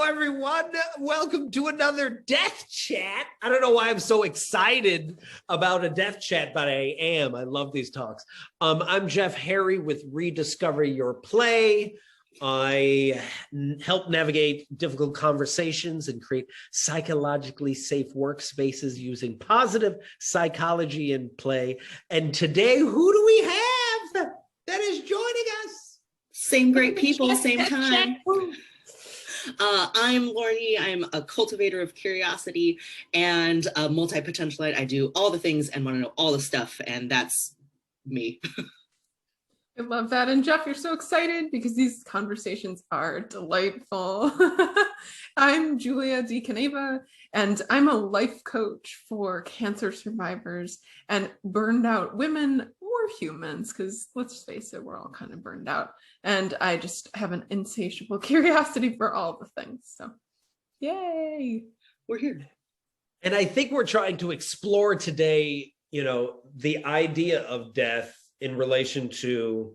Everyone, welcome to another death chat. I don't know why I'm so excited about a death chat, but I am. I love these talks. I'm Jeff Harry with Rediscover Your Play. I help navigate difficult conversations and create psychologically safe workspaces using positive psychology and play. And today, who do we have that is joining us? Same great people, same time. I'm Lornie. I'm a cultivator of curiosity and a multi-potentialite. I do all the things and want to know all the stuff, and that's me. I love that. And Jeff, you're so excited because these conversations are delightful. I'm Julia DiCaneva, and I'm a life coach for cancer survivors and burned out women or humans, because let's face it, we're all kind of burned out. And I just have an insatiable curiosity for all the things. So yay, we're here. And I think we're trying to explore today, the idea of death in relation to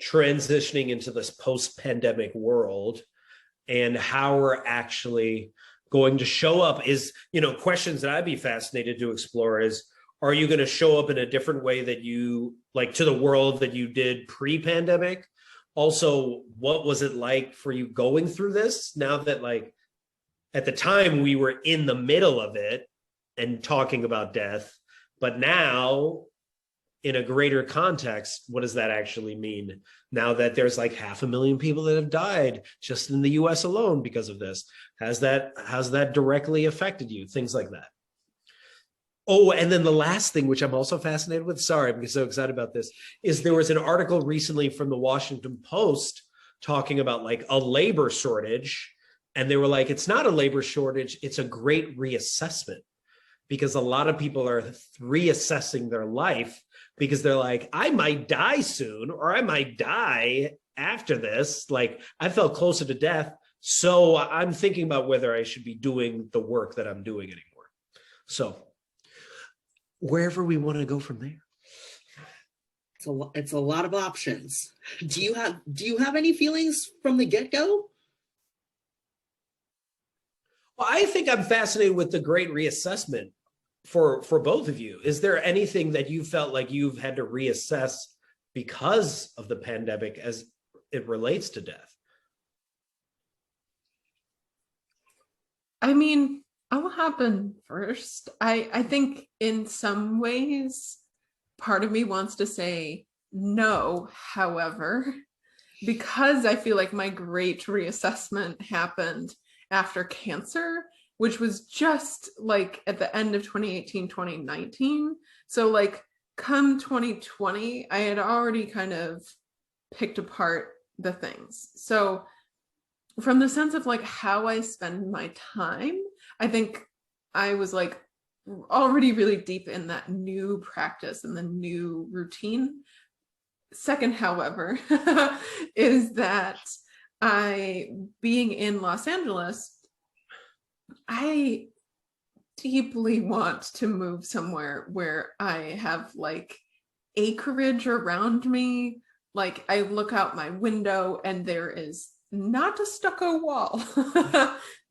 transitioning into this post-pandemic world and how we're actually going to show up is, questions that I'd be fascinated to explore is, are you going to show up in a different way that you like to the world that you did pre-pandemic? Also, what was it like for you going through this now that at the time we were in the middle of it and talking about death, but now in a greater context, what does that actually mean? Now that there's 500,000 people that have died just in the US alone because of this, has that directly affected you? Things like that. Oh, and then the last thing, which I'm also fascinated with, sorry, I'm so excited about this, is there was an article recently from the Washington Post talking about a labor shortage. And they were like, it's not a labor shortage, it's a great reassessment, because a lot of people are reassessing their life because they're like, I might die soon, or I might die after this. I felt closer to death. So I'm thinking about whether I should be doing the work that I'm doing anymore. So wherever we want to go from there. It's a lot of options. Do you have any feelings from the get-go? Well, I think I'm fascinated with the great reassessment for both of you. Is there anything that you felt like you've had to reassess because of the pandemic as it relates to death? I mean, I'll happen first. I think in some ways, part of me wants to say no, however, because I feel like my great reassessment happened after cancer, which was just at the end of 2018, 2019. So come 2020, I had already kind of picked apart the things. So from the sense of how I spend my time, I think I was already really deep in that new practice and the new routine. Second, however, is that being in Los Angeles, I deeply want to move somewhere where I have acreage around me. I look out my window and there is not a stucco wall.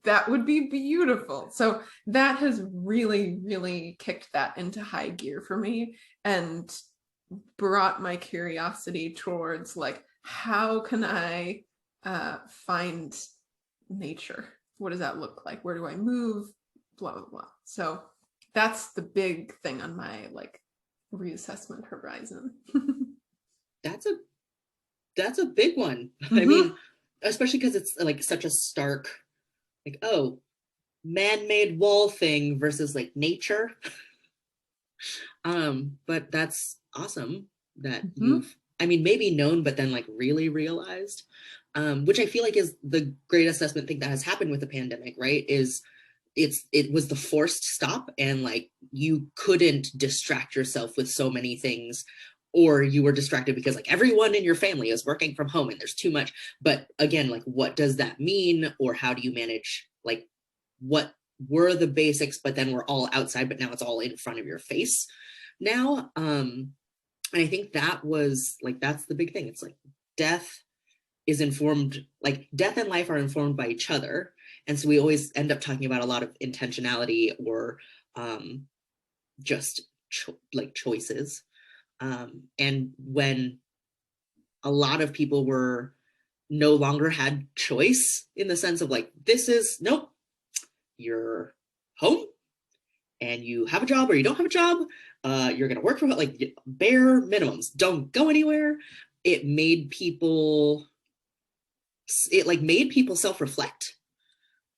That would be beautiful. So that has really, really kicked that into high gear for me and brought my curiosity towards how can I find nature? What does that look like? Where do I move? Blah, blah, blah. So that's the big thing on my reassessment horizon. That's a big one. Mm-hmm. I mean, especially because it's such a stark, man-made wall thing versus nature. But that's awesome that you've, maybe known, but then really realized, which I feel is the great assessment thing that has happened with the pandemic, right? It was the forced stop, and you couldn't distract yourself with so many things, or you were distracted because everyone in your family is working from home and there's too much. But again, what does that mean? Or how do you manage, what were the basics, but then we're all outside, but now it's all in front of your face now. And I think that was that's the big thing. It's death is informed, death and life are informed by each other. And so we always end up talking about a lot of intentionality or just like choices. And when a lot of people were no longer had choice in the sense of like, this is nope, you're home and you have a job or you don't have a job. You're going to work from like bare minimums. Don't go anywhere. It made people self-reflect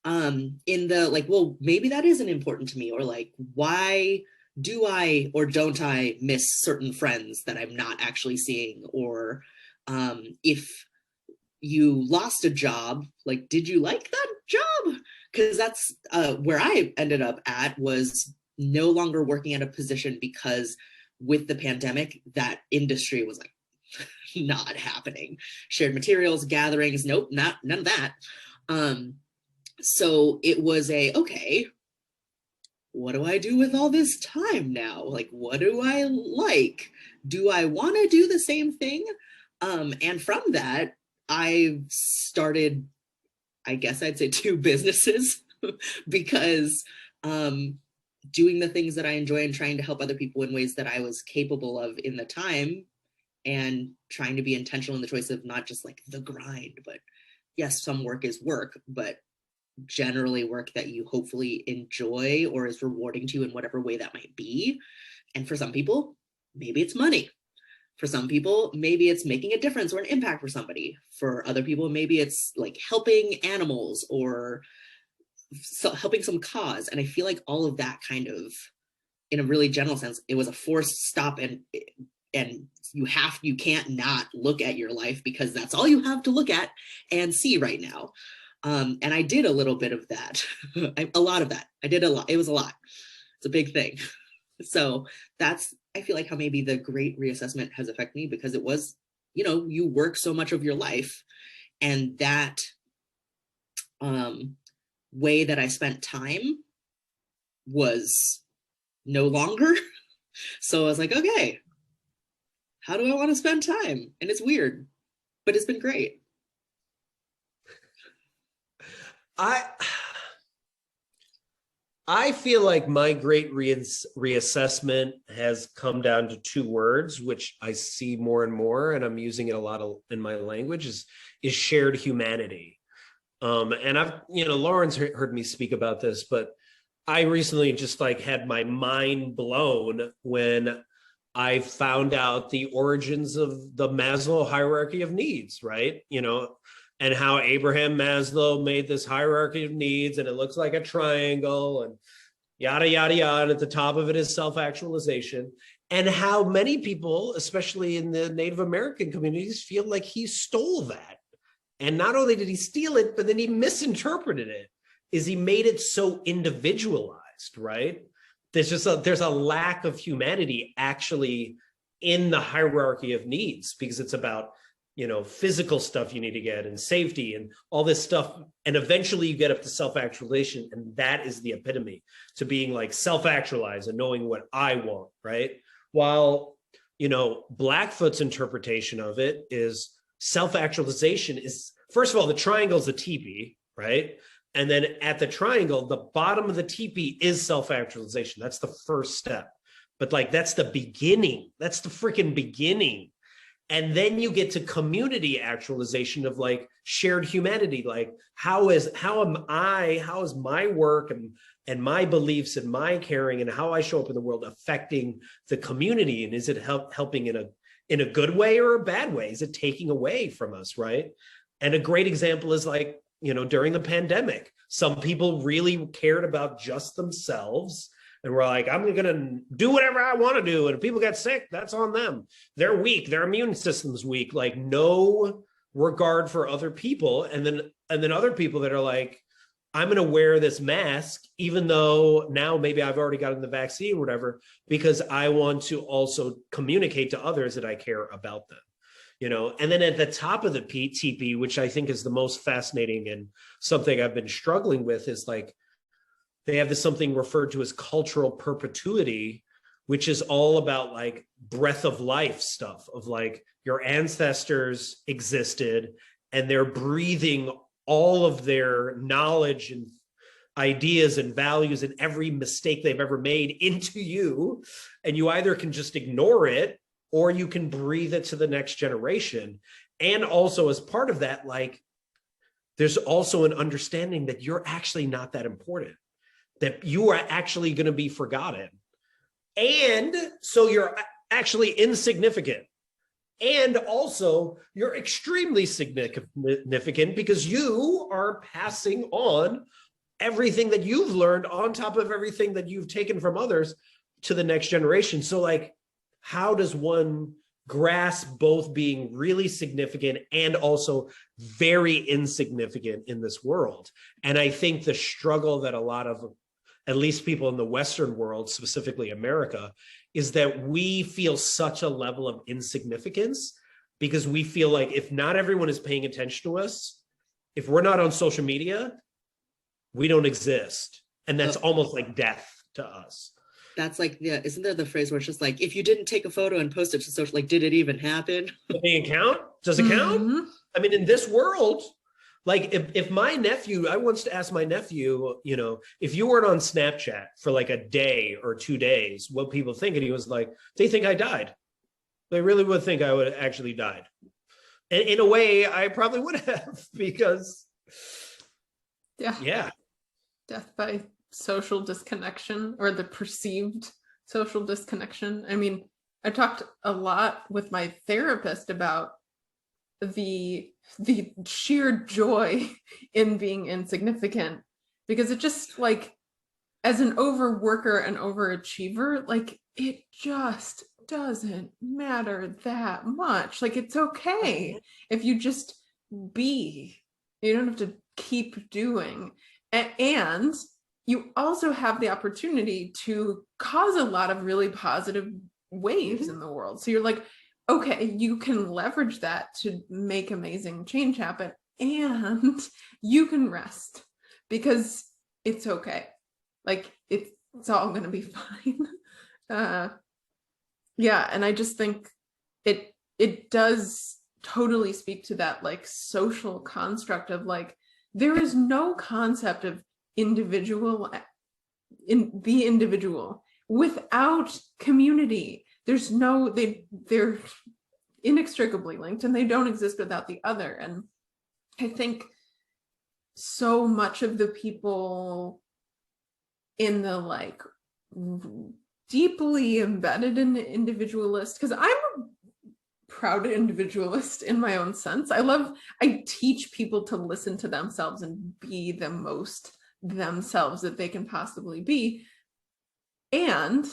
in the like, well, maybe that isn't important to me, or like, why do I or don't I miss certain friends that I'm not actually seeing? Or if you lost a job, like, did you like that job? Because that's where I ended up at, was no longer working at a position because with the pandemic, that industry was like not happening. Shared materials, gatherings, nope, none of that. So it was okay, what do I do with all this time now? Like, what do I like? Do I want to do the same thing? And from that, I started, I guess I'd say, 2 businesses because doing the things that I enjoy and trying to help other people in ways that I was capable of in the time, and trying to be intentional in the choice of not just like the grind, but yes, some work is work, but generally work that you hopefully enjoy or is rewarding to you in whatever way that might be. And for some people, maybe it's money. For some people, maybe it's making a difference or an impact for somebody. For other people, maybe it's like helping animals or helping some cause. And I feel like all of that kind of, in a really general sense, it was a forced stop, and you can't not look at your life because that's all you have to look at and see right now. And I did a little bit of that, a lot of that. I did a lot. It was a lot. It's a big thing. So that's, I feel like, how maybe the great reassessment has affected me, because it was, you work so much of your life, and that way that I spent time was no longer. So I was like, okay, how do I want to spend time? And it's weird, but it's been great. I feel like my great reassessment has come down to 2 words, which I see more and more, and I'm using it a lot in my language, is shared humanity. And I've, Lauren's heard me speak about this, but I recently just like had my mind blown when I found out the origins of the Maslow hierarchy of needs, right? And how Abraham Maslow made this hierarchy of needs, and it looks like a triangle, and yada, yada, yada. At the top of it is self-actualization. And how many people, especially in the Native American communities, feel like he stole that. And not only did he steal it, but then he misinterpreted it. He made it so individualized, right? There's a lack of humanity actually in the hierarchy of needs, because it's about physical stuff you need to get, and safety and all this stuff. And eventually you get up to self-actualization. And that is the epitome to being like self-actualized and knowing what I want, right? While, Blackfoot's interpretation of it is self-actualization is, first of all, the triangle is a teepee, right? And then at the triangle, the bottom of the teepee is self-actualization. That's the first step. But like, that's the beginning. That's the freaking beginning. And then you get to community actualization of like shared humanity. Like, how is my work and my beliefs and my caring and how I show up in the world affecting the community? And is it helping in a good way or a bad way? Is it taking away from us, right? And a great example is like, during the pandemic, some people really cared about just themselves. And we're like, I'm going to do whatever I want to do. And if people get sick, that's on them. They're weak. Their immune system's weak. Like, no regard for other people. And then other people that are like, I'm going to wear this mask, even though now maybe I've already gotten the vaccine or whatever, because I want to also communicate to others that I care about them. And then at the top of the TP, which I think is the most fascinating and something I've been struggling with, is like, they have this something referred to as cultural perpetuity, which is all about like breath of life stuff of like your ancestors existed and they're breathing all of their knowledge and ideas and values and every mistake they've ever made into you. And you either can just ignore it or you can breathe it to the next generation. And also, as part of that, like, there's also an understanding that you're actually not that important, that you are actually going to be forgotten. And so you're actually insignificant. And also, you're extremely significant because you are passing on everything that you've learned on top of everything that you've taken from others to the next generation. So, like, how does one grasp both being really significant and also very insignificant in this world? And I think the struggle that a lot of, at least people in the Western world, specifically America, is that we feel such a level of insignificance because we feel like if not everyone is paying attention to us, if we're not on social media, we don't exist. And that's almost like death to us. That's like, yeah, isn't there the phrase where it's just like, if you didn't take a photo and post it to social, like, did it even happen? Does it count? Does it count? I mean, in this world, like if my nephew, I once asked my nephew, you know, if you weren't on Snapchat for like a day or 2 days, what people think? And he was like, they think I died. They really would think I would actually died. And in a way, I probably would have because, yeah. Death by social disconnection, or the perceived social disconnection. I mean, I talked a lot with my therapist about the sheer joy in being insignificant, because it just, like, as an overworker and overachiever, like, it just doesn't matter that much. Like, it's okay if you just be. You don't have to keep doing. And you also have the opportunity to cause a lot of really positive waves in the world. So you're like, okay, you can leverage that to make amazing change happen, and you can rest because it's okay. Like, it's all going to be fine. Yeah. And I just think it does totally speak to that, like, social construct of, like, there is no concept of individual in the individual without community. There's no, they're inextricably linked and they don't exist without the other. And I think so much of the people in the, like, deeply embedded in the individualist, because I'm a proud individualist in my own sense. I teach people to listen to themselves and be the most themselves that they can possibly be. And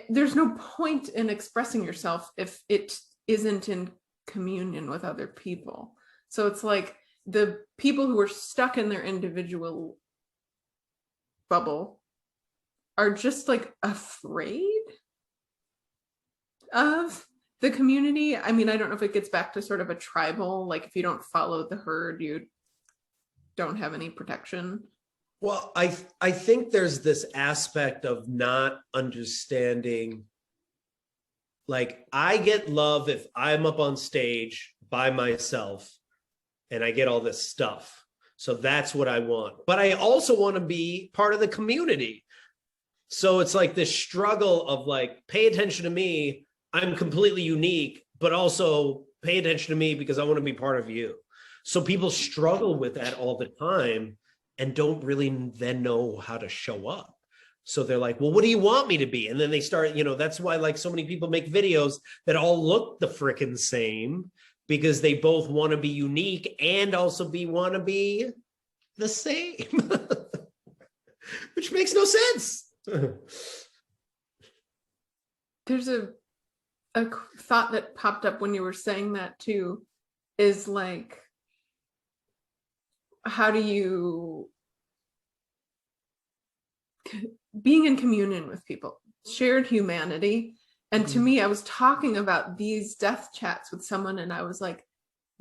there's no point in expressing yourself if it isn't in communion with other people. So it's like the people who are stuck in their individual bubble are just, like, afraid of the community. I mean, I don't know if it gets back to sort of a tribal, like, if you don't follow the herd, you don't have any protection. Well, I think there's this aspect of not understanding, like, I get love if I'm up on stage by myself and I get all this stuff. So that's what I want. But I also want to be part of the community. So it's like this struggle of, like, pay attention to me, I'm completely unique, but also pay attention to me because I want to be part of you. So people struggle with that all the time and don't really then know how to show up. So they're like, well, what do you want me to be? And then they start, you know, that's why, like, so many people make videos that all look the frickin' same, because they both want to be unique and also want to be the same, which makes no sense. There's a thought that popped up when you were saying that too, is like, how do you, being in communion with people, shared humanity. And to me, I was talking about these death chats with someone, and I was like,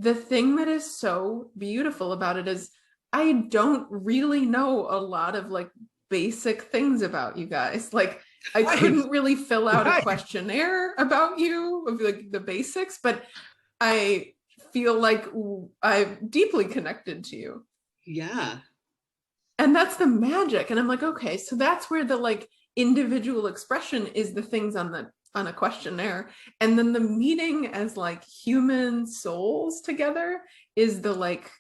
the thing that is so beautiful about it is I don't really know a lot of, like, basic things about you guys. Like, I couldn't really fill out a questionnaire about you of, like, the basics, but I feel like I'm deeply connected to you. Yeah. And that's the magic. And I'm like, okay, so that's where the like individual expression is the things on a questionnaire. And then the meeting as like human souls together is the like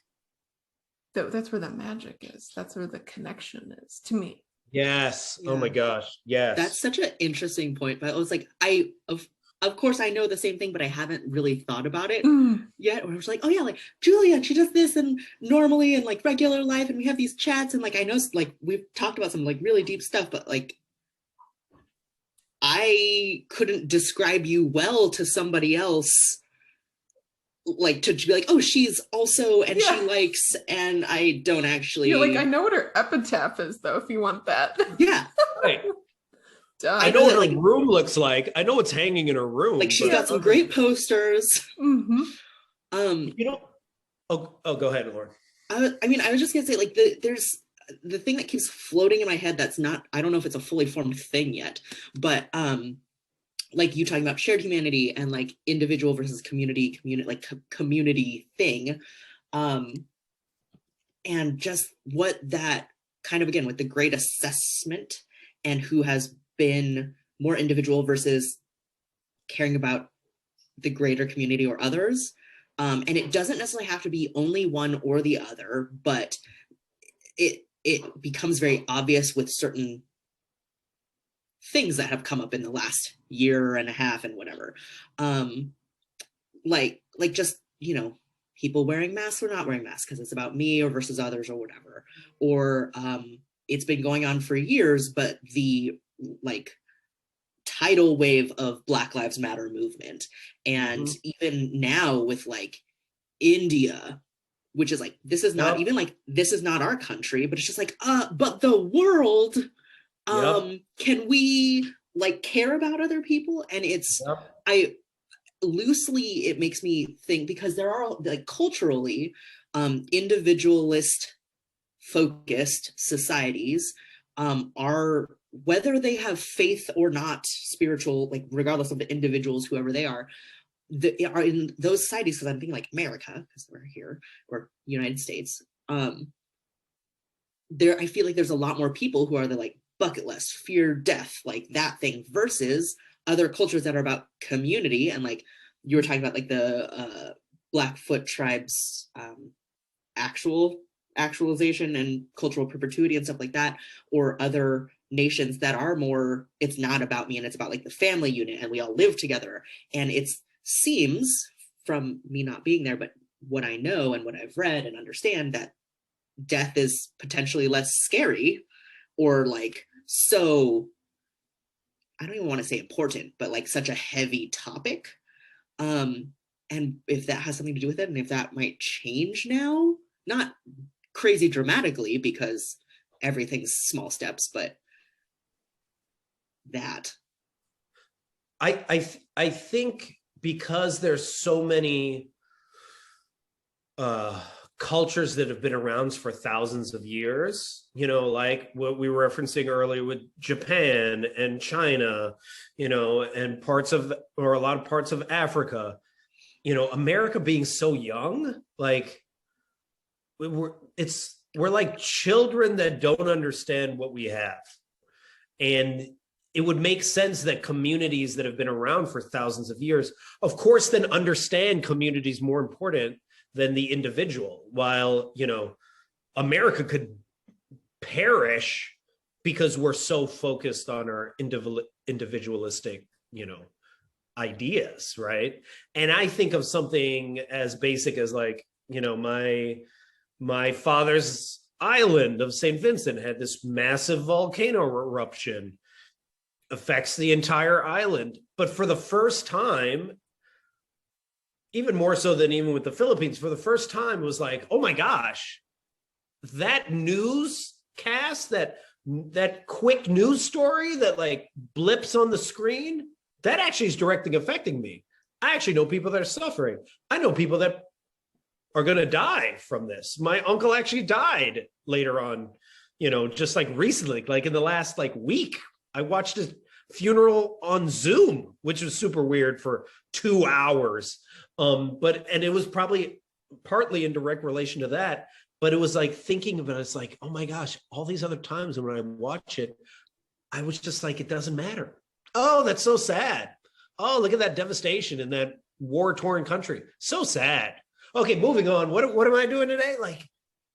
that's where the magic is. That's where the connection is to me. Yes. Yeah. Oh my gosh. Yes. That's such an interesting point. But I was like, of course I know the same thing, but I haven't really thought about it yet. Where I was like, oh yeah, like Julia, she does this and normally in like regular life, and we have these chats, and like I know like we've talked about some like really deep stuff, but like I couldn't describe you well to somebody else, like to be like, oh, she's also, and she likes, and I don't actually. You're like, I know what her epitaph is though, if you want that. Yeah. Right. Done. I know what her like, room looks like. I know what's hanging in her room. Like she's got some great posters. Mm-hmm. You know. Oh, go ahead, Lauren. I mean, I was just gonna say, like, there's the thing that keeps floating in my head that's not, I don't know if it's a fully formed thing yet, but like you talking about shared humanity and like individual versus community like community thing, and just what that kind of, again, with the great assessment and who has been more individual versus caring about the greater community or others. And it doesn't necessarily have to be only one or the other, but it becomes very obvious with certain things that have come up in the last year and a half and whatever. Like just, you know, people wearing masks or not wearing masks because it's about me or versus others or whatever. Or it's been going on for years, but the like tidal wave of Black Lives Matter movement. And even now with like India, which is like, this is not even like, this is not our country, but it's just like, but the world, can we like care about other people? And it's, it makes me think, because there are like culturally individualist focused societies are, whether they have faith or not, spiritual, like regardless of the individuals, whoever they are in those societies, because I'm thinking like America, because we're here, or United States, there, I feel like there's a lot more people who are the like bucket list, fear death, like that thing, versus other cultures that are about community. And like you were talking about like the Blackfoot tribes actualization and cultural perpetuity and stuff like that, or other nations that are more, it's not about me and it's about like the family unit and we all live together. And it seems, from me not being there, but what I know and what I've read and understand, that death is potentially less scary, or like, so I don't even want to say important, but like such a heavy topic. And if that has something to do with it, and if that might change now, not crazy dramatically because everything's small steps, but that. I think because there's so many cultures that have been around for thousands of years, you know, like what we were referencing earlier with Japan and China, you know, and a lot of parts of Africa, you know, America being so young, like we're like children that don't understand what we have. And it would make sense that communities that have been around for thousands of years, of course, then understand communities more important than the individual, while, you know, America could perish because we're so focused on our individualistic, you know, ideas, right? And I think of something as basic as like, you know, my father's island of St. Vincent had this massive volcano eruption, affects the entire island. But for the first time, even more so than even with the Philippines, for the first time, it was like, oh my gosh, that newscast, that quick news story that like blips on the screen, that actually is directly affecting me. I actually know people that are suffering. I know people that are going to die from this. My uncle actually died later on, you know, just like recently, like in the last like week. I watched funeral on Zoom, which was super weird for 2 hours. And it was probably partly in direct relation to that, but it was like thinking of it, it's like, oh my gosh, all these other times when I watch it, I was just like, it doesn't matter. Oh, that's so sad. Oh, look at that devastation in that war-torn country. So sad. Okay, moving on. What am I doing today? Like,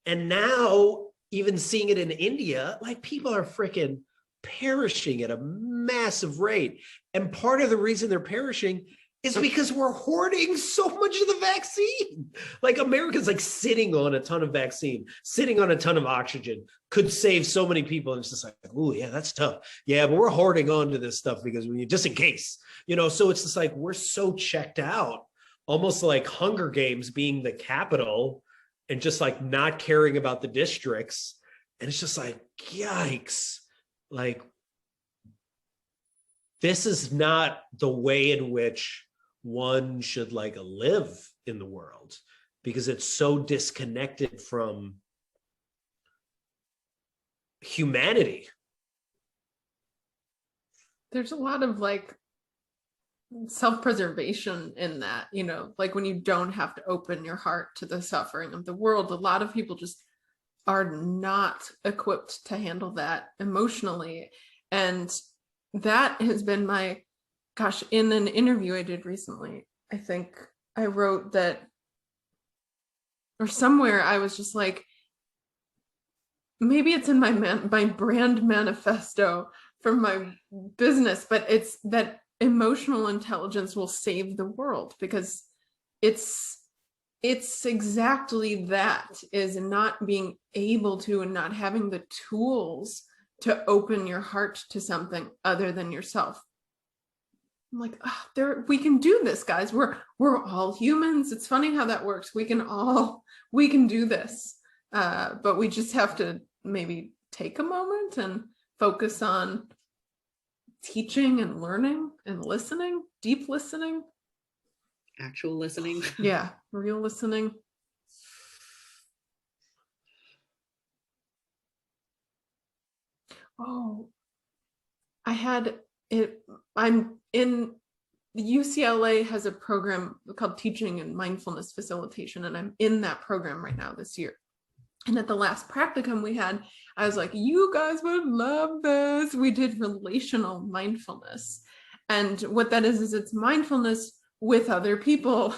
and now even seeing it in India, like people are freaking perishing at a massive rate. And part of the reason they're perishing is because we're hoarding so much of the vaccine. Like America's like sitting on a ton of vaccine, sitting on a ton of oxygen, could save so many people. And it's just like, oh yeah, that's tough. Yeah, but we're hoarding on to this stuff because we just in case, so it's just like, we're so checked out, almost like Hunger Games being the capital and just like not caring about the districts. And it's just like, yikes. Like, this is not the way in which one should like live in the world, because it's so disconnected from humanity. There's a lot of like self-preservation in that, like when you don't have to open your heart to the suffering of the world. A lot of people just are not equipped to handle that emotionally. And that has been in an interview I did recently, I think I wrote that, or somewhere I was just like, maybe it's in my brand manifesto for my business, but it's that emotional intelligence will save the world, because it's exactly that, is not being able to and not having the tools to open your heart to something other than yourself. I'm like, we can do this, guys. We're all humans. It's funny how that works. We can do this, but we just have to maybe take a moment and focus on teaching and learning and listening, deep listening, actual listening. Yeah, real listening. Oh, I'm in the UCLA has a program called Teaching and Mindfulness Facilitation, and I'm in that program right now this year. And at the last practicum we had, I was like, you guys would love this. We did relational mindfulness. And what that is it's mindfulness with other people.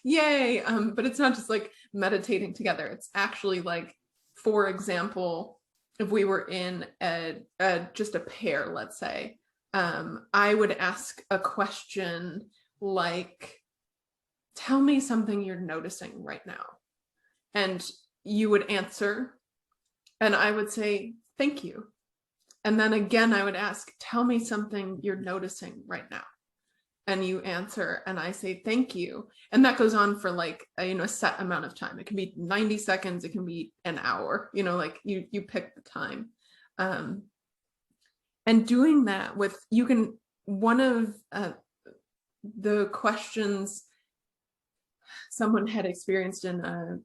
Yay. But it's not just like meditating together. It's actually like, for example, if we were in just a pair, let's say, I would ask a question like, tell me something you're noticing right now. And you would answer, and I would say, thank you. And then again, I would ask, tell me something you're noticing right now. And you answer, and I say, thank you. And that goes on for like, a set amount of time. It can be 90 seconds. It can be an hour, like you pick the time. And doing that with, one of the questions someone had experienced in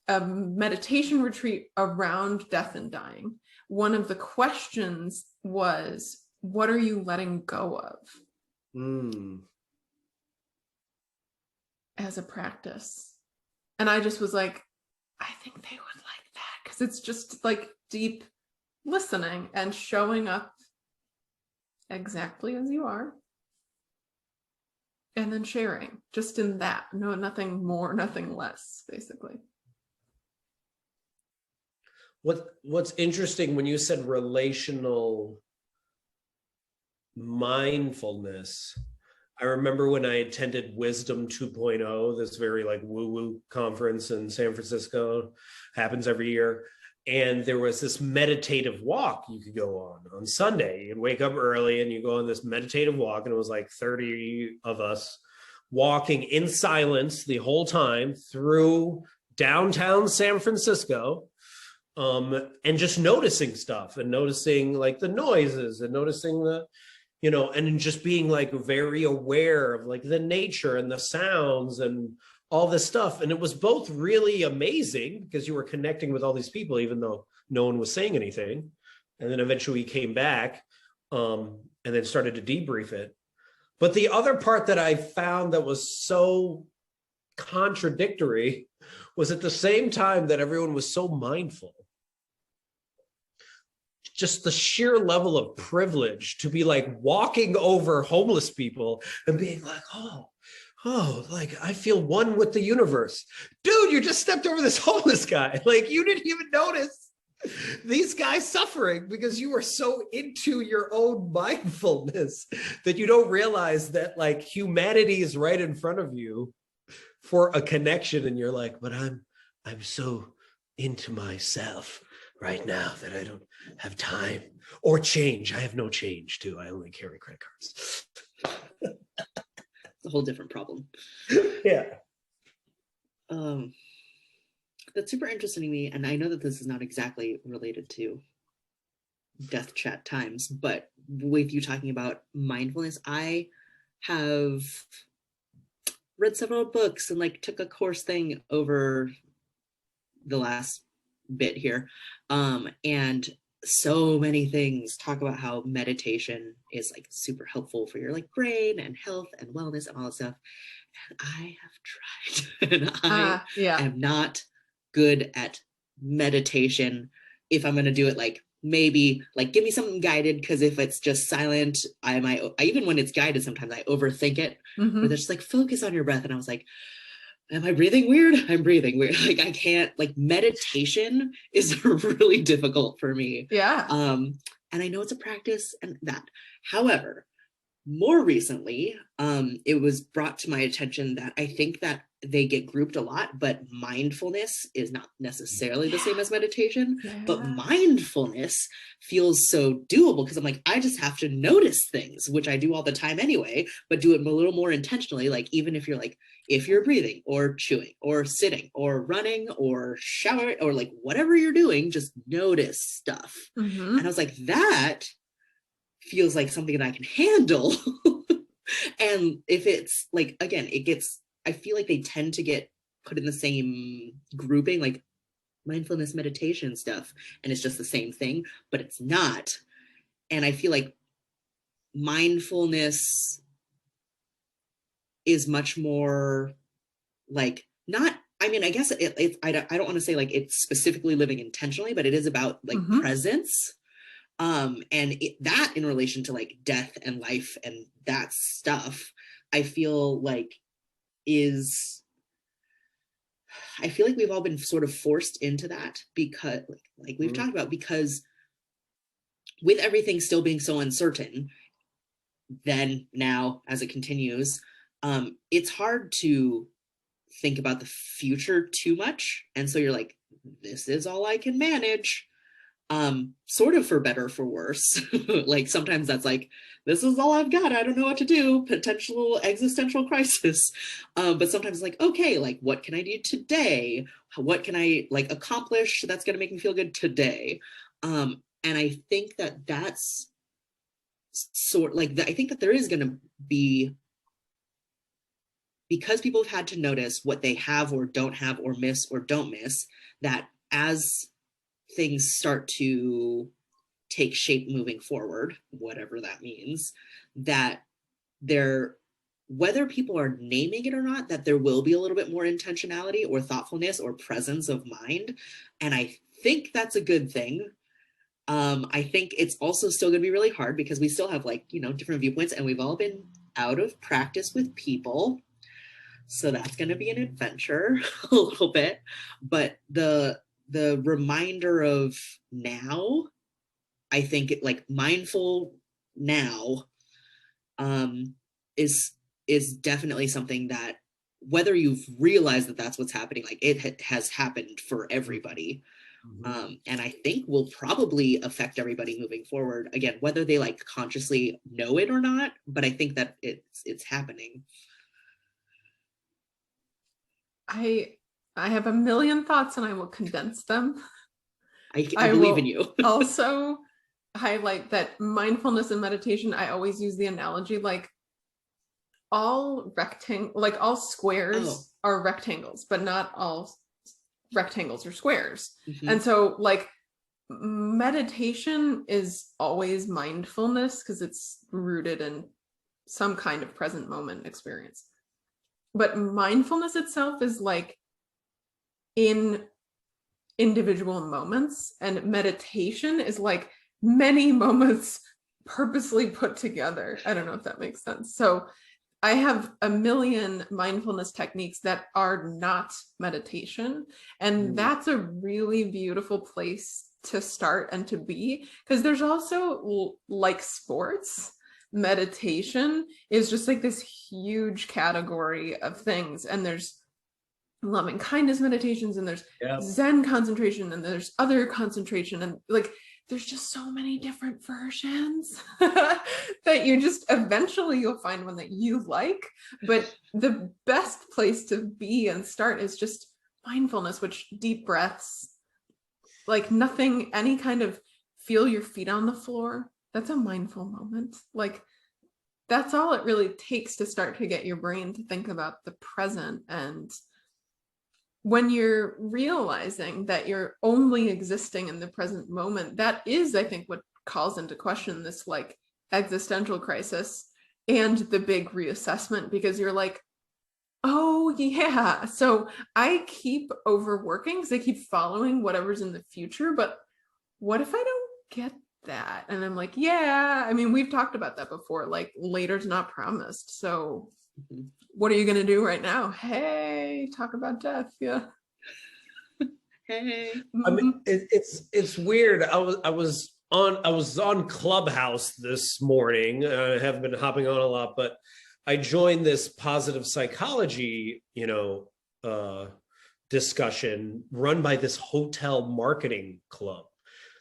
a meditation retreat around death and dying, one of the questions was, what are you letting go of? As a practice. And I just was like, I think they would like that, because it's just like deep listening and showing up exactly as you are, and then sharing just in that. No, nothing more, nothing less, basically. What's interesting when you said relational mindfulness, I remember when I attended Wisdom 2.0, this very like woo-woo conference in San Francisco, happens every year. And there was this meditative walk you could go on Sunday. You'd wake up early and you go on this meditative walk, and it was like 30 of us walking in silence the whole time through downtown San Francisco. And just noticing stuff, and noticing like the noises, and noticing the, and just being like very aware of like the nature and the sounds and all this stuff. And it was both really amazing because you were connecting with all these people, even though no one was saying anything. And then eventually we came back. and then started to debrief it. But the other part that I found that was so contradictory was at the same time that everyone was so mindful, just the sheer level of privilege to be like walking over homeless people and being like, oh, like I feel one with the universe. Dude, you just stepped over this homeless guy. Like you didn't even notice these guys suffering because you were so into your own mindfulness that you don't realize that like humanity is right in front of you for a connection. And you're like, but I'm so into myself right now that I don't have time or change. I have no change too. I only carry credit cards. It's a whole different problem. Yeah. That's super interesting to me. And I know that this is not exactly related to death chat times, but with you talking about mindfulness, I have read several books and like took a course thing over the last bit here. And so many things talk about how meditation is like super helpful for your like brain and health and wellness and all that stuff. And I have tried and I am not good at meditation. If I'm going to do it, like maybe like give me something guided, because if it's just silent, I even when it's guided, sometimes I overthink it. Where they're just like, focus on your breath. And I was like, am I breathing weird? I'm breathing weird. Like I can't, like meditation is really difficult for me. Yeah. And I know it's a practice and that. However, more recently, it was brought to my attention that I think that they get grouped a lot, but mindfulness is not necessarily the same as meditation. But mindfulness feels so doable because I'm like, I just have to notice things, which I do all the time anyway, but do it a little more intentionally. Like even if you're like, if you're breathing or chewing or sitting or running or showering or like whatever you're doing, just notice stuff. And I was like, that feels like something that I can handle. And if it's like, again, I feel like they tend to get put in the same grouping, like mindfulness meditation stuff, and it's just the same thing, but it's not. And I feel like mindfulness is much more like not, I mean, I guess I don't want to say like it's specifically living intentionally, but it is about like presence. And that in relation to like death and life and that stuff, I feel like we've all been sort of forced into that because like we've talked about, because with everything still being so uncertain, then now as it continues, it's hard to think about the future too much. And so you're like, this is all I can manage. Sort of for better or for worse. Like sometimes that's like, this is all I've got, I don't know what to do, potential existential crisis. But sometimes like, okay, like what can I do today? What can I like accomplish that's going to make me feel good today? And I think that that's sort like, I think that there is going to be, because people have had to notice what they have or don't have or miss or don't miss, that as things start to take shape moving forward, whatever that means, that whether people are naming it or not, that there will be a little bit more intentionality or thoughtfulness or presence of mind. And I think that's a good thing. I think it's also still going to be really hard because we still have like, different viewpoints, and we've all been out of practice with people. So that's going to be an adventure a little bit. But the reminder of now, I think like mindful now is definitely something that, whether you've realized that that's what's happening, like it has happened for everybody. And I think will probably affect everybody moving forward, again, whether they like consciously know it or not, but I think that it's happening. I have a million thoughts and I will condense them. I believe in you. Also highlight that mindfulness and meditation, I always use the analogy like all squares are rectangles, but not all rectangles are squares. And so like meditation is always mindfulness because it's rooted in some kind of present moment experience. But mindfulness itself is like in individual moments, and meditation is like many moments purposely put together. I don't know if that makes sense. So I have a million mindfulness techniques that are not meditation. And that's a really beautiful place to start and to be, because there's also, like sports, meditation is just like this huge category of things. And there's loving kindness meditations, and there's Zen concentration, and there's other concentration, and like there's just so many different versions that you just eventually you'll find one that you like. But the best place to be and start is just mindfulness, which deep breaths, like nothing, any kind of feel your feet on the floor. That's a mindful moment. Like that's all it really takes to start to get your brain to think about the present. And when you're realizing that you're only existing in the present moment, that is, I think, what calls into question this like existential crisis and the big reassessment, because you're like, oh yeah, so I keep overworking because I keep following whatever's in the future, but what if I don't get that? And I'm like, yeah, I mean, we've talked about that before, like later's not promised. So what are you going to do right now? Hey, talk about death. Yeah. Hey. I mean, it's weird. I was on Clubhouse this morning. I haven't been hopping on a lot, but I joined this positive psychology, discussion run by this hotel marketing club.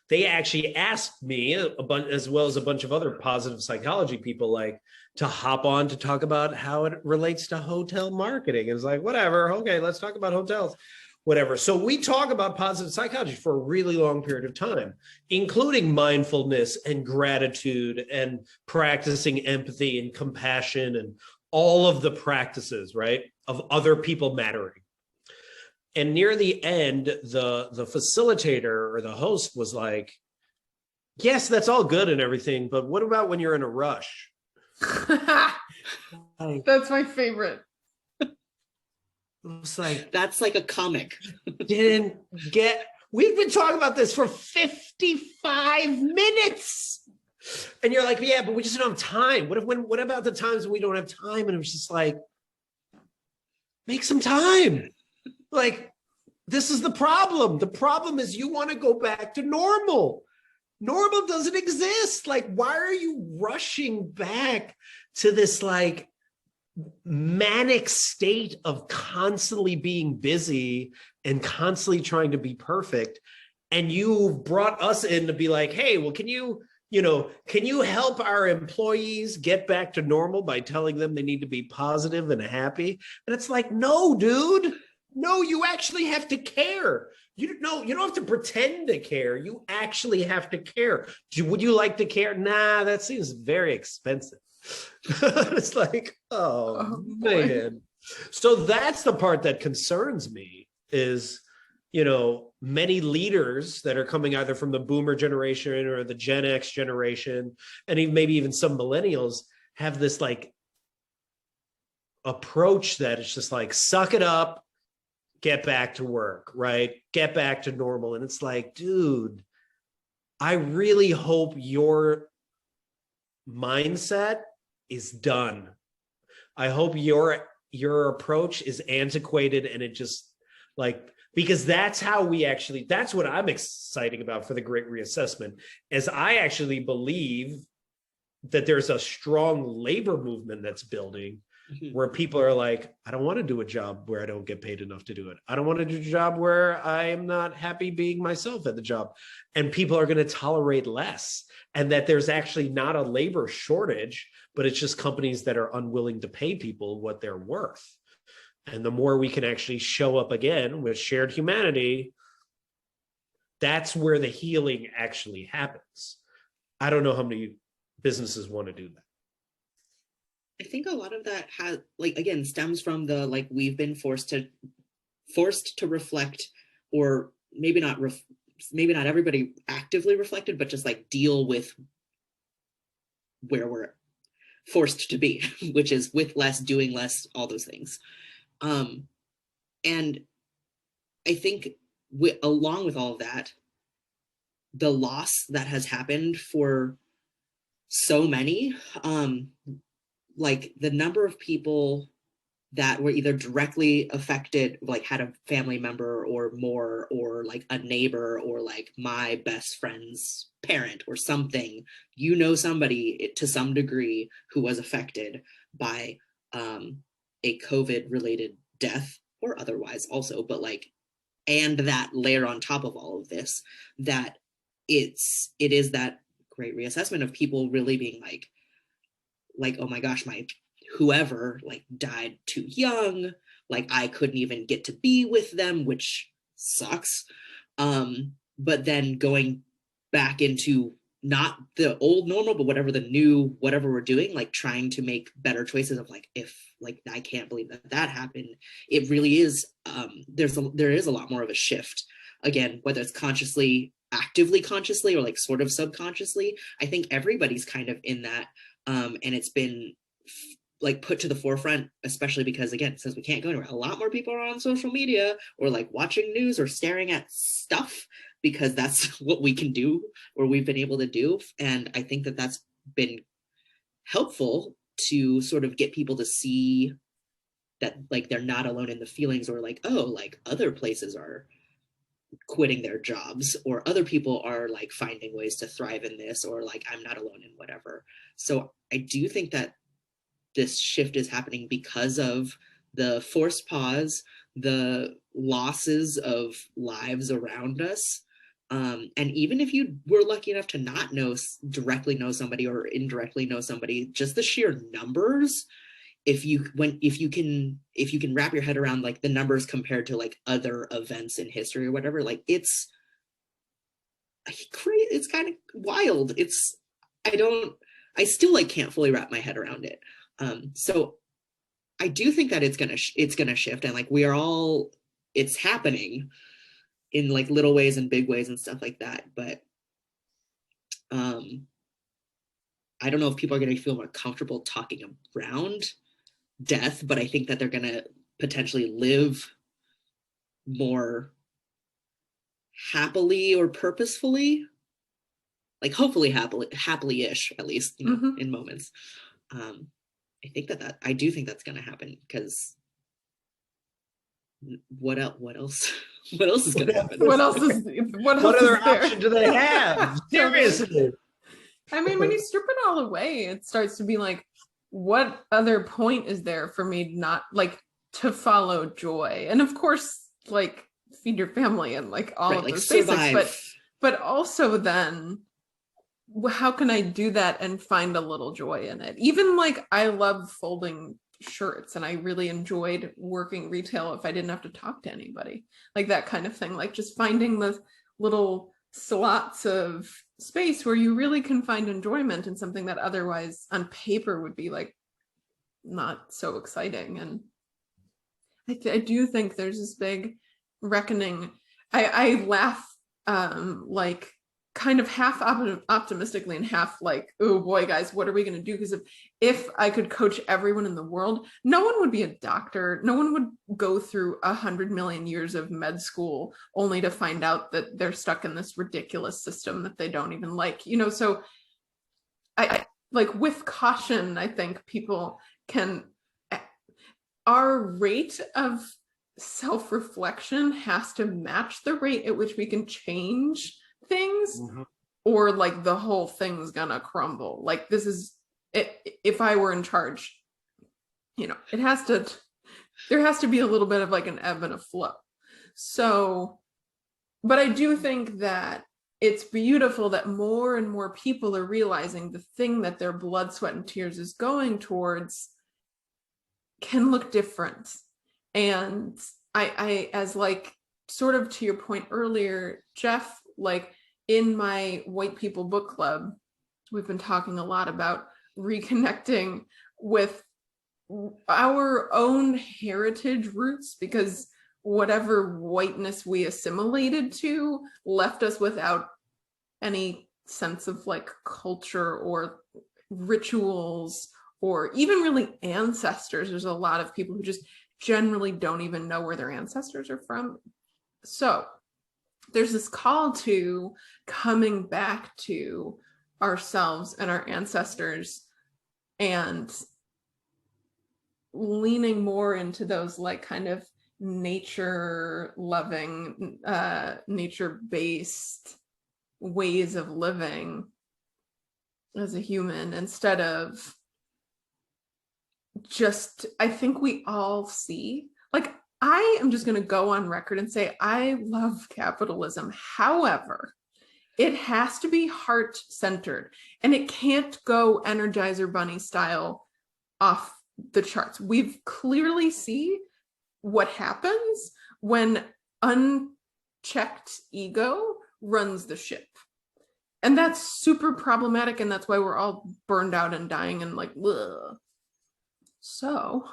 They actually asked me as well as a bunch of other positive psychology people, like, to hop on to talk about how it relates to hotel marketing. It was like, whatever, okay, let's talk about hotels, whatever. So we talk about positive psychology for a really long period of time, including mindfulness and gratitude and practicing empathy and compassion and all of the practices, right, of other people mattering. And near the end, the facilitator or the host was like, yes, that's all good and everything, but what about when you're in a rush? That's my favorite. It's like, that's like a comic. We've been talking about this for 55 minutes. And you're like, yeah, but we just don't have time. What about the times when we don't have time? And it was just like, make some time. Like, this is the problem. The problem is you want to go back to normal. Normal doesn't exist. Like, why are you rushing back to this like manic state of constantly being busy and constantly trying to be perfect? And you brought us in to be like, hey, well, can you help our employees get back to normal by telling them they need to be positive and happy? And it's like, no, dude. No, you actually have to care. You don't have to pretend to care. You actually have to care. Would you like to care? Nah, that seems very expensive. It's like, oh man. So that's the part that concerns me is, many leaders that are coming either from the boomer generation or the Gen X generation, and even maybe even some millennials have this like approach that it's just like, suck it up, get back to work, right? Get back to normal. And it's like, dude, I really hope your mindset is done. I hope your approach is antiquated and it just like, because that's what I'm excited about for the Great Reassessment, is I actually believe that there's a strong labor movement that's building where people are like, I don't want to do a job where I don't get paid enough to do it. I don't want to do a job where I am not happy being myself at the job. And people are going to tolerate less. And that there's actually not a labor shortage, but it's just companies that are unwilling to pay people what they're worth. And the more we can actually show up again with shared humanity, that's where the healing actually happens. I don't know how many businesses want to do that. I think a lot of that has, like, again, stems from the, like, we've been forced to reflect, or maybe not maybe not everybody actively reflected, but just like deal with where we're forced to be, which is with less, doing less, all those things. And I think along with all of that, the loss that has happened for so many, like the number of people that were either directly affected, like had a family member or more, or like a neighbor, or like my best friend's parent or something, you know, somebody to some degree who was affected by a COVID related death or otherwise also, but like, and that layer on top of all of this, that it is that great reassessment of people really being like, oh my gosh, my whoever like died too young, like I couldn't even get to be with them, which sucks. But then going back into not the old normal, but whatever the new, whatever we're doing, like trying to make better choices of like, if like, I can't believe that happened. It really is, there is a lot more of a shift, again, whether it's actively consciously, or like sort of subconsciously. I think everybody's kind of in that, and it's been like put to the forefront, especially because, again, since we can't go anywhere, a lot more people are on social media or like watching news or staring at stuff, because that's what we can do, or we've been able to do. And I think that that's been helpful to sort of get people to see that like they're not alone in the feelings, or like, oh, like other places are quitting their jobs, or other people are like finding ways to thrive in this, or like I'm not alone in whatever. So I do think that this shift is happening because of the forced pause, the losses of lives around us. And even if you were lucky enough to not directly know somebody or indirectly know somebody, just the sheer numbers, if you can wrap your head around like the numbers compared to like other events in history or whatever, like it's kind of wild. I still like can't fully wrap my head around it. So I do think that it's gonna shift, and like it's happening in like little ways and big ways and stuff like that. But I don't know if people are gonna feel more comfortable talking around death, but I think that they're gonna potentially live more happily or purposefully, like hopefully happily-ish, at least, you know, in moments. I think that I do think that's going to happen, because what else what else is going to happen? What other option do they have? Seriously. I mean, when you strip it all away, it starts to be like, what other point is there for me not like to follow joy? And of course, like feed your family and like all of like those survive. basics, but also then how can I do that and find a little joy in it? Even like I love folding shirts, and I really enjoyed working retail if I didn't have to talk to anybody, like that kind of thing, like just finding the little slots of space where you really can find enjoyment in something that otherwise on paper would be like not so exciting. And I do think there's this big reckoning. I laugh like kind of half optimistically and half like, oh boy, guys, what are we going to do? Because if I could coach everyone in the world, no one would be a doctor. No one would go through 100 million years of med school only to find out that they're stuck in this ridiculous system that they don't even like, you know? So I like, with caution, I think people can, our rate of self-reflection has to match the rate at which we can change things, or like the whole thing's gonna crumble. Like this is it, if I were in charge, you know, there has to be a little bit of like an ebb and a flow. So, but I do think that it's beautiful that more and more people are realizing the thing that their blood, sweat, and tears is going towards can look different. And I as like sort of to your point earlier, Jeff, like in my white people book club, we've been talking a lot about reconnecting with our own heritage roots, because whatever whiteness we assimilated to left us without any sense of like culture or rituals or even really ancestors. There's a lot of people who just generally don't even know where their ancestors are from. So there's this call to coming back to ourselves and our ancestors and leaning more into those like kind of nature loving, nature based ways of living as a human, instead of just, I think we all see, like, I am just going to go on record and say I love capitalism. However, it has to be heart centered and it can't go Energizer Bunny style off the charts. We've clearly see what happens when unchecked ego runs the ship. And that's super problematic, and that's why we're all burned out and dying and like, ugh. So,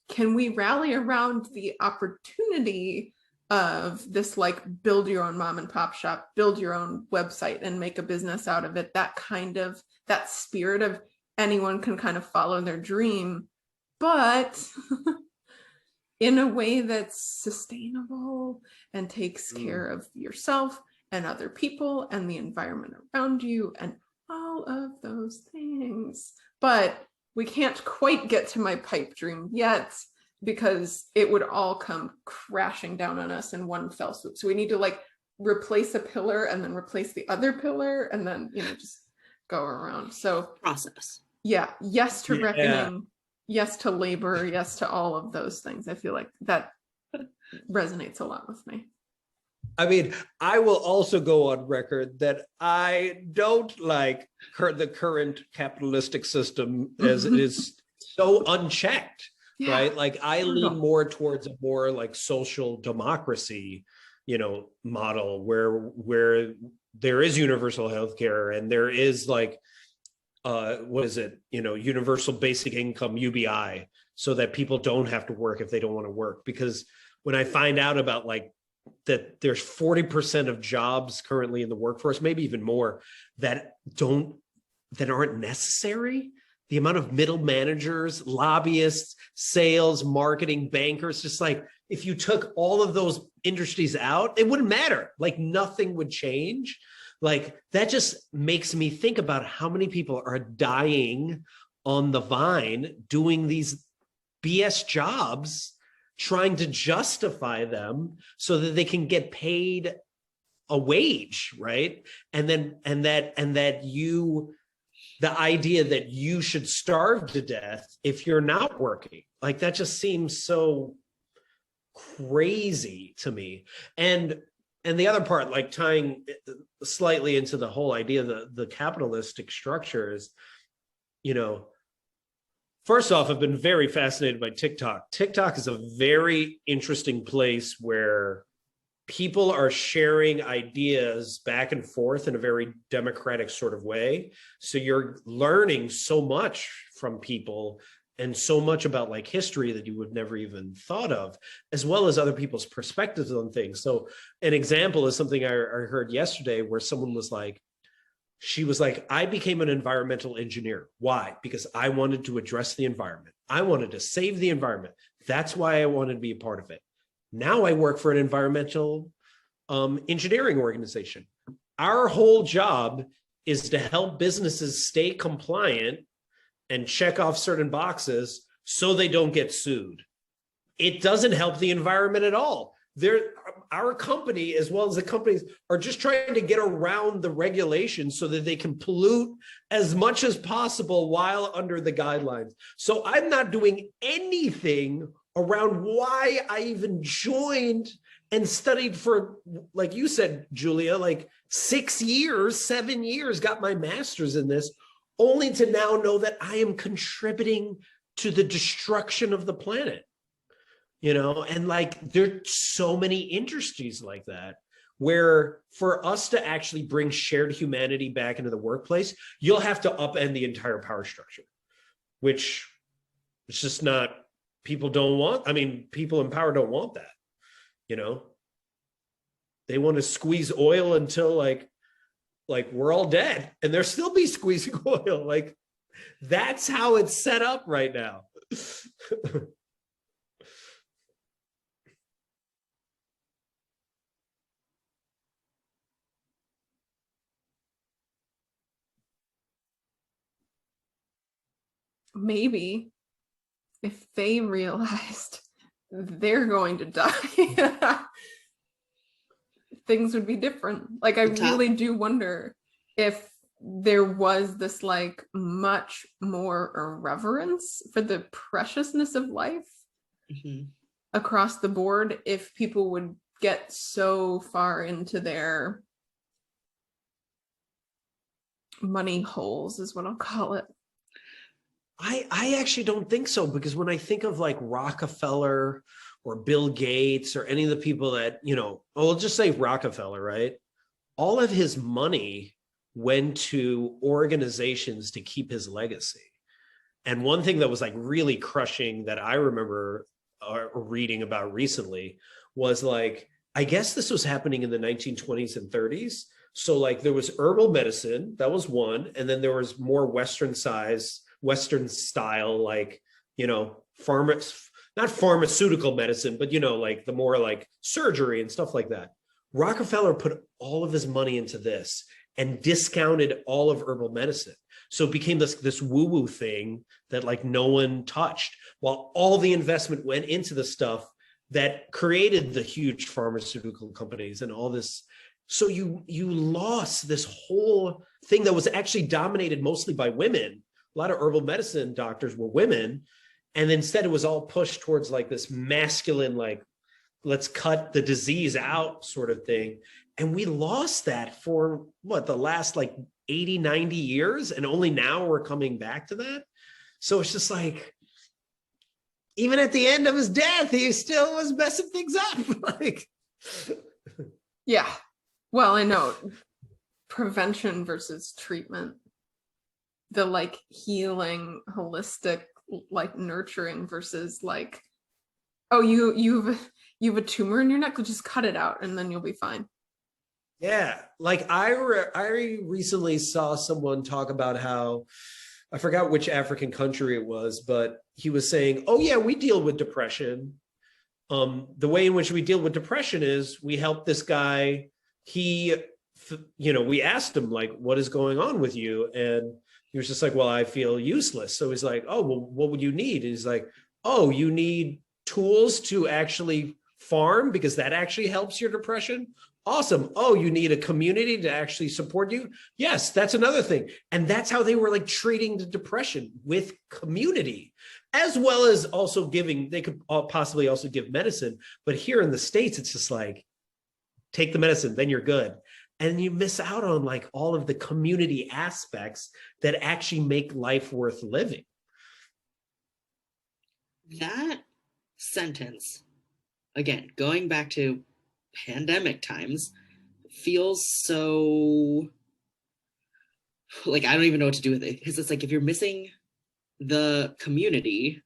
can we rally around the opportunity of this, like, build your own mom and pop shop, build your own website and make a business out of it? That kind of, that spirit of anyone can kind of follow their dream, but in a way that's sustainable and takes care of yourself and other people and the environment around you and all of those things. But we can't quite get to my pipe dream yet because it would all come crashing down on us in one fell swoop. So we need to like replace a pillar and then replace the other pillar and then, you know, just go around. So process. Yeah. Yes to reckoning. Yes to labor. Yes to all of those things. I feel like that resonates a lot with me. I mean, I will also go on record that I don't like the current capitalistic system as it is so unchecked, right? Like I lean more towards a more like social democracy, you know, model where there is universal healthcare and there is like, what is it? You know, universal basic income, UBI, so that people don't have to work if they don't want to work. Because when I find out about like that there's 40% of jobs currently in the workforce, maybe even more, that aren't necessary. The amount of middle managers, lobbyists, sales, marketing, bankers, just like if you took all of those industries out, it wouldn't matter. Like nothing would change. Like that just makes me think about how many people are dying on the vine doing these BS jobs, trying to justify them so that they can get paid a wage, right? And that the idea that you should starve to death if you're not working, like that just seems so crazy to me. And the other part, like tying slightly into the whole idea of the capitalistic structures, you know, first off, I've been very fascinated by TikTok. TikTok is a very interesting place where people are sharing ideas back and forth in a very democratic sort of way. So you're learning so much from people and so much about like history that you would never even thought of, as well as other people's perspectives on things. So an example is something I heard yesterday where someone was like, she was like, I became an environmental engineer. Why? Because I wanted to address the environment. I wanted to save the environment. That's why I wanted to be a part of it. Now I work for an environmental engineering organization. Our whole job is to help businesses stay compliant and check off certain boxes so they don't get sued. It doesn't help the environment at all. Our company, as well as the companies, are just trying to get around the regulations so that they can pollute as much as possible while under the guidelines. So I'm not doing anything around why I even joined and studied for, like you said, Julia, like 6 years, 7 years, got my master's in this, only to now know that I am contributing to the destruction of the planet. You know, and like there's so many industries like that where for us to actually bring shared humanity back into the workplace, you'll have to upend the entire power structure, which it's just not, people don't want. I mean, people in power don't want that. you know, they want to squeeze oil until like we're all dead, and they'll still be squeezing oil. Like that's how it's set up right now. Maybe if they realized they're going to die, things would be different. Like I really do wonder if there was this like much more irreverence for the preciousness of life across the board, if people would get so far into their money holes, is what I'll call it. I actually don't think so, because when I think of like Rockefeller or Bill Gates or any of the people that, you know, I'll just say Rockefeller, right? All of his money went to organizations to keep his legacy. And one thing that was like really crushing that I remember reading about recently was like, I guess this was happening in the 1920s and 30s. So like there was herbal medicine, that was one. And then there was more Western style, like, you know, not pharmaceutical medicine, but, you know, like the more like surgery and stuff like that. Rockefeller put all of his money into this and discounted all of herbal medicine. So it became this woo-woo thing that like no one touched, while all the investment went into the stuff that created the huge pharmaceutical companies and all this. So you lost this whole thing that was actually dominated mostly by women. A lot of herbal medicine doctors were women. And instead it was all pushed towards like this masculine, like, let's cut the disease out sort of thing. And we lost that for what, the last like 80, 90 years. And only now we're coming back to that. So it's just like, even at the end of his death, he still was messing things up. Like, yeah. Well, I know prevention versus treatment, the like healing, holistic, like nurturing versus like, oh, you have a tumor in your neck, just cut it out and then you'll be fine. Yeah, like I recently saw someone talk about how, I forgot which African country it was, but he was saying, oh yeah, we deal with depression. The way in which we deal with depression is we help this guy. He, you know, we asked him like, what is going on with you? And he was just like, well, I feel useless. So he's like, oh, well, what would you need? And he's like, oh, you need tools to actually farm because that actually helps your depression. Awesome. Oh, you need a community to actually support you. Yes, that's another thing. And that's how they were like treating the depression, with community, as well as also giving, they could possibly also give medicine. But here in the States, it's just like, take the medicine, then you're good. And you miss out on like all of the community aspects that actually make life worth living. That sentence, again, going back to pandemic times, feels so like I don't even know what to do with it, because it's like, if you're missing the community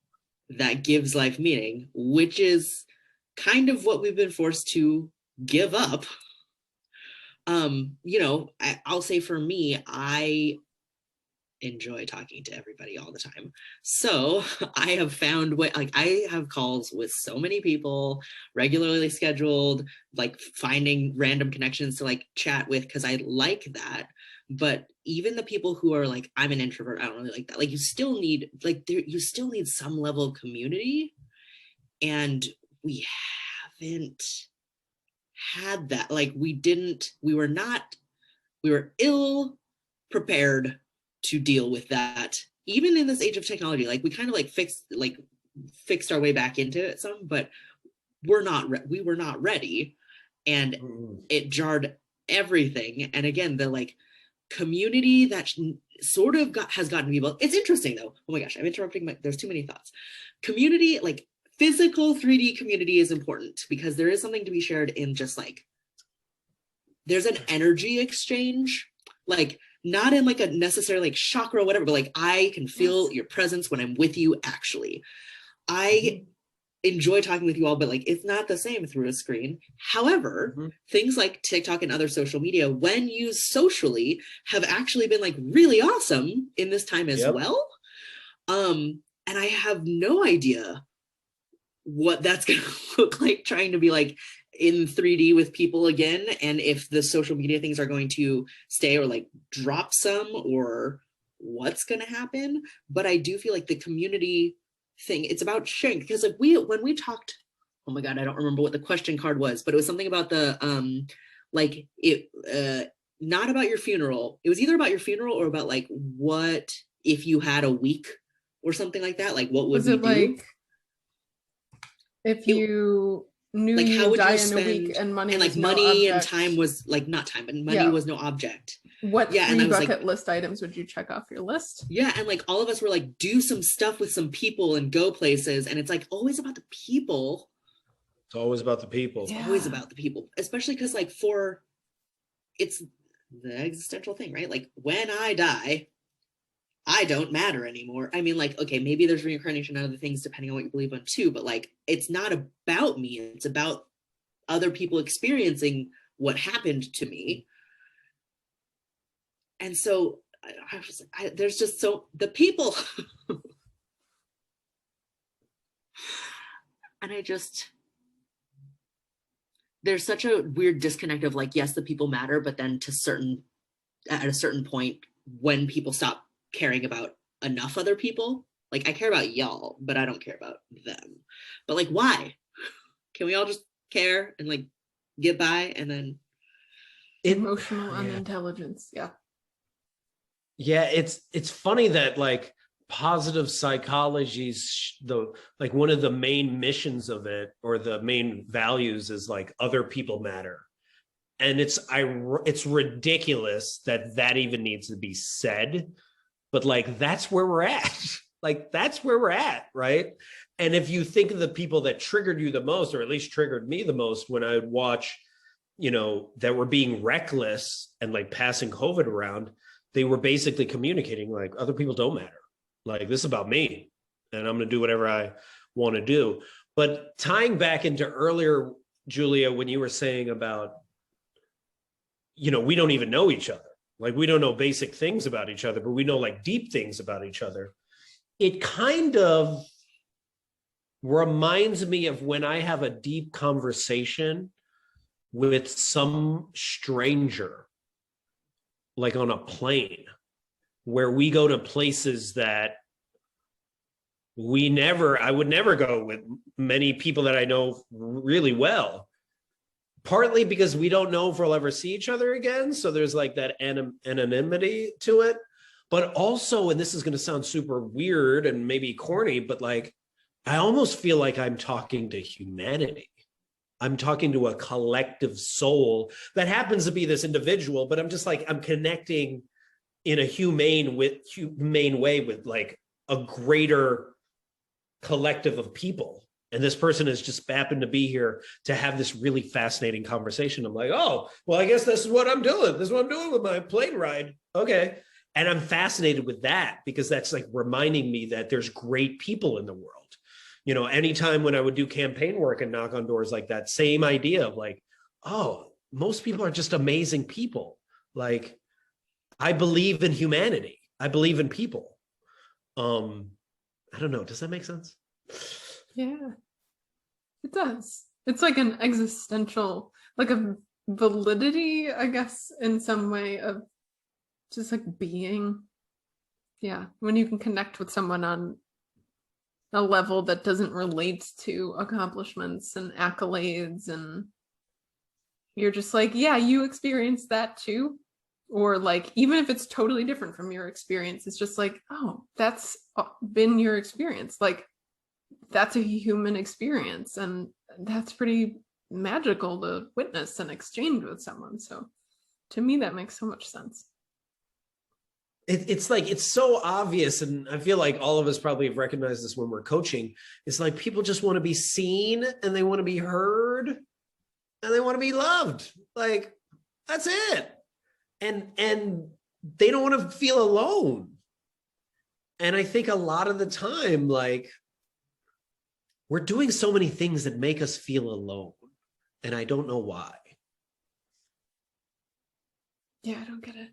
that gives life meaning, which is kind of what we've been forced to give up. You know, I'll say for me, I enjoy talking to everybody all the time. So I have found like I have calls with so many people, regularly scheduled, like finding random connections to like chat with, because I like that. But even the people who are like, I'm an introvert, I don't really like that. Like you still need you still need some level of community. And we haven't had that. Like we were ill prepared to deal with that, even in this age of technology. Like we kind of like fixed our way back into it some, but we were not ready, and it jarred everything. And again, the like community that sort of has gotten people. It's interesting though. Oh my gosh, I'm interrupting. There's too many thoughts. Community, like physical 3D community, is important because there is something to be shared in just like, there's an energy exchange, like not in like a necessarily like chakra or whatever, but like I can feel your presence when I'm with you. Actually, I enjoy talking with you all, but like it's not the same through a screen. However, things like TikTok and other social media, when used socially, have actually been like really awesome in this time as well. And I have no idea what that's gonna look like trying to be like in 3D with people again, and if the social media things are going to stay or like drop some, or what's gonna happen. But I do feel like the community thing, it's about sharing, because like when we talked, oh my god, I don't remember what the question card was, but it was something about the like it not about your funeral. It was either about your funeral or about like what if you had a week or something like that, like what would was we it do? Like if you knew like how you'd would die you in spend, a week and money and like was no money and object, time was like not time, but money was no object. what and three I was bucket like, list items would you check off your list? and like all of us were like, do some stuff with some people and go places, and it's like always about the people. It's always about the people. It's always about the people, especially because like it's the existential thing, right? Like when I die, I don't matter anymore. I mean, like, okay, maybe there's reincarnation and other things depending on what you believe in too, but like it's not about me, it's about other people experiencing what happened to me. And so I was like, there's just so the people. And I just, there's such a weird disconnect of like, yes, the people matter, but then at a certain point, when people stop caring about enough other people, like I care about y'all, but I don't care about them. But like, why? Can we all just care and like get by? And then emotional unintelligence. It's funny that like positive psychology's like one of the main missions of it, or the main values, is like other people matter. And it's ridiculous that even needs to be said, but like that's where we're at. Like that's where we're at, right? And if you think of the people that triggered you the most, or at least triggered me the most, when I would watch, that were being reckless and like passing COVID around, they were basically communicating like other people don't matter. Like this is about me, and I'm going to do whatever I want to do. But tying back into earlier, Julia, when you were saying about, we don't even know each other. Like we don't know basic things about each other, but we know like deep things about each other. It kind of reminds me of when I have a deep conversation with some stranger, like on a plane, where we go to places that I would never go with many people that I know really well, partly because we don't know if we'll ever see each other again. So there's like that anonymity to it. But also, and this is going to sound super weird and maybe corny, but like, I almost feel like I'm talking to humanity. I'm talking to a collective soul that happens to be this individual, but I'm just like, I'm connecting in a humane way with like a greater collective of people. And this person has just happened to be here to have this really fascinating conversation. I'm like, oh, well, I guess this is what I'm doing. This is what I'm doing with my plane ride. Okay. And I'm fascinated with that, because that's like reminding me that there's great people in the world. Anytime when I would do campaign work and knock on doors like that, same idea of like, oh, most people are just amazing people. Like, I believe in humanity. I believe in people. I don't know. Does that make sense? Yeah, it does. It's like an existential, like a validity, I guess, in some way, of just like being. Yeah, when you can connect with someone on a level that doesn't relate to accomplishments and accolades, and you're just like, yeah, you experienced that too. Or like, even if it's totally different from your experience, it's just like, oh, that's been your experience. Like, that's a human experience, and that's pretty magical to witness and exchange with someone. So to me, that makes so much sense. It's like, it's so obvious. And I feel like all of us probably have recognized this when we're coaching. It's like people just want to be seen, and they want to be heard, and they want to be loved. Like, that's it. And they don't want to feel alone. And I think a lot of the time, like, we're doing so many things that make us feel alone, and I don't know why. Yeah, I don't get it.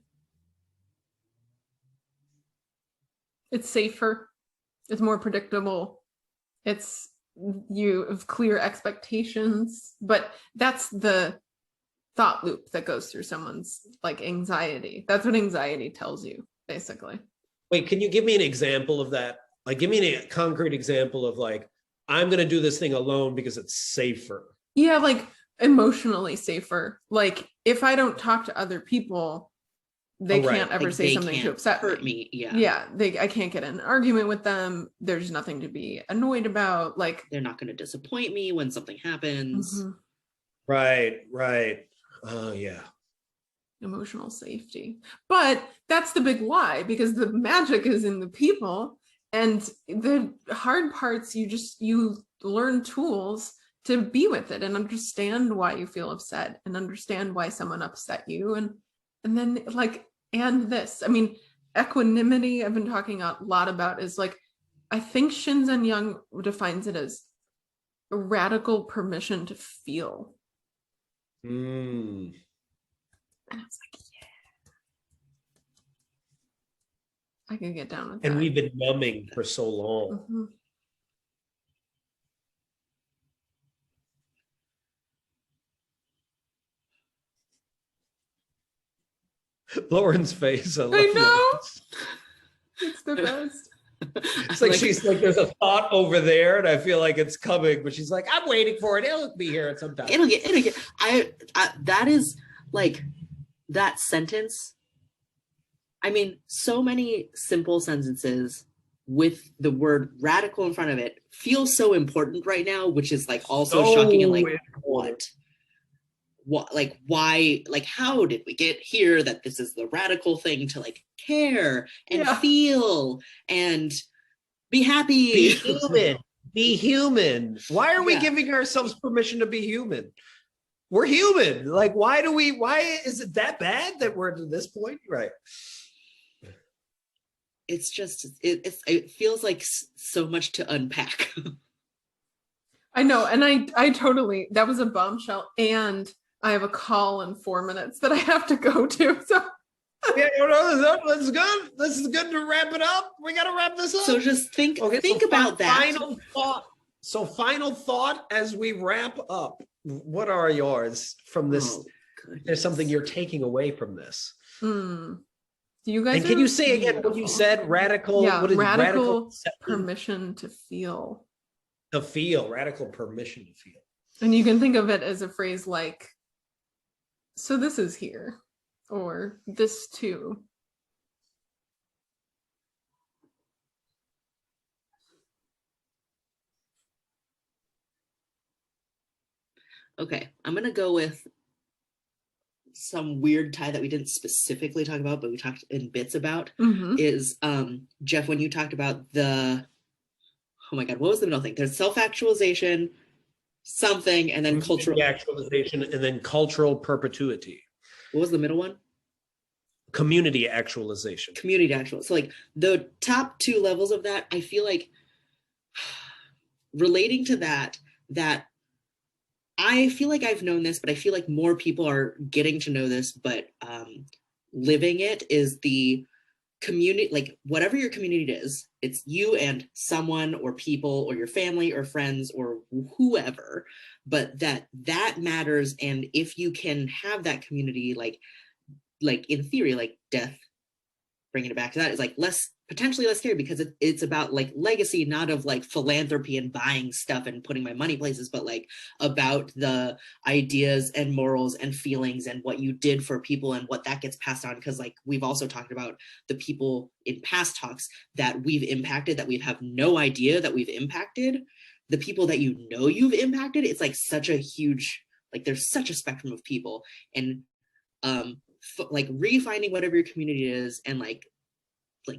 It's safer. It's more predictable. You have clear expectations, but that's the thought loop that goes through someone's like anxiety. That's what anxiety tells you, basically. Wait, can you give me an example of that? Like, give me a concrete example of like, I'm going to do this thing alone because it's safer. Yeah, like emotionally safer. Like if I don't talk to other people, they can't ever like, say something to upset hurt me. Yeah, I can't get in an argument with them. There's nothing to be annoyed about. Like they're not going to disappoint me when something happens. Mm-hmm. Right. Oh, yeah. Emotional safety. But that's the big lie, because the magic is in the people, and the hard parts, you learn tools to be with it and understand why you feel upset and understand why someone upset you. And then like, and this, I mean, equanimity, I've been talking a lot about, is like, I think Shinzen Young defines it as a radical permission to feel. Mm. And I was like, yeah, I can get down with that. And we've been numbing for so long. Mm-hmm. Lauren's face. I know. Lauren's. It's the best. It's like she's like, there's a thought over there, and I feel like it's coming, but she's like, I'm waiting for it. It'll be here at some time. It'll get. I that is like that sentence. I mean, so many simple sentences with the word radical in front of it feel so important right now, which is like also shocking and like what like why, like how did we get here that this is the radical thing to like care and feel and be happy, be human. Why are we giving ourselves permission to be human? We're human. Like, why is it that bad that we're to this point? Right. It's just it feels like so much to unpack. I know, and I totally, that was a bombshell, and I have a call in 4 minutes that I have to go to. So yeah, that's good. This is good to wrap it up. We got to wrap this up. So just think about that. Final thought. So final thought as we wrap up. What are yours from this? There's something you're taking away from this. You guys, and can you say again what you said? Radical. Yeah, what is radical permission to feel. To feel. Radical permission to feel. And you can think of it as a phrase like, so this is here, or this too. Okay, I'm gonna go with some weird tie that we didn't specifically talk about, but we talked in bits about, is Jeff, when you talked about the, oh my God, what was the middle thing? There's self-actualization, something, and then cultural actualization, and then cultural perpetuity. What was the middle one? Community actualization. Community actualization. So like the top two levels of that, I feel like relating to that I feel like I've known this, but I feel like more people are getting to know this, but living it is the community, like whatever your community is, it's you and someone or people or your family or friends or whoever, but that matters. And if you can have that community, like in theory, like death, bringing it back to that, is like potentially less scary, because it's about like legacy, not of like philanthropy and buying stuff and putting my money places, but like about the ideas and morals and feelings and what you did for people and what that gets passed on. Because like we've also talked about the people in past talks that we've impacted, that we have no idea that we've impacted, the people that you know you've impacted. It's like such a huge, like there's such a spectrum of people, and like refinding whatever your community is and like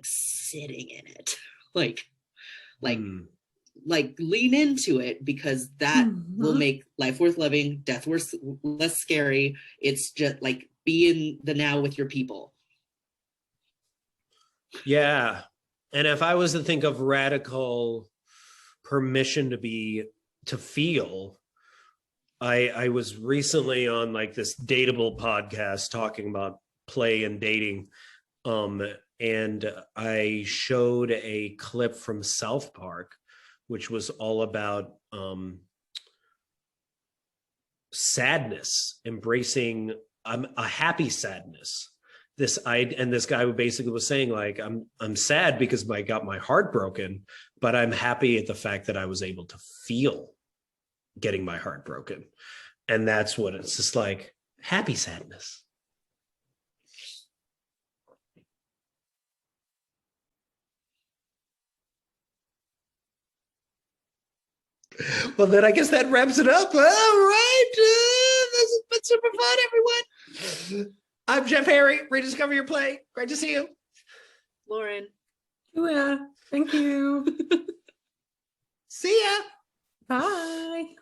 sitting in it, like lean into it, because that will make life worth living, death worth less scary. It's just like be in the now with your people. Yeah. And if I was to think of radical permission to feel. I was recently on like this dateable podcast talking about play and dating. And I showed a clip from South Park, which was all about sadness, embracing a happy sadness. This guy basically was saying like, I'm sad because I got my heart broken, but I'm happy at the fact that I was able to feel getting my heart broken. And that's what it's just like, happy sadness. Well, then I guess that wraps it up. All right. This has been super fun, everyone. I'm Jeff Harry. Rediscover Your Play. Great to see you. Lauren. Yeah, thank you. See ya. Bye.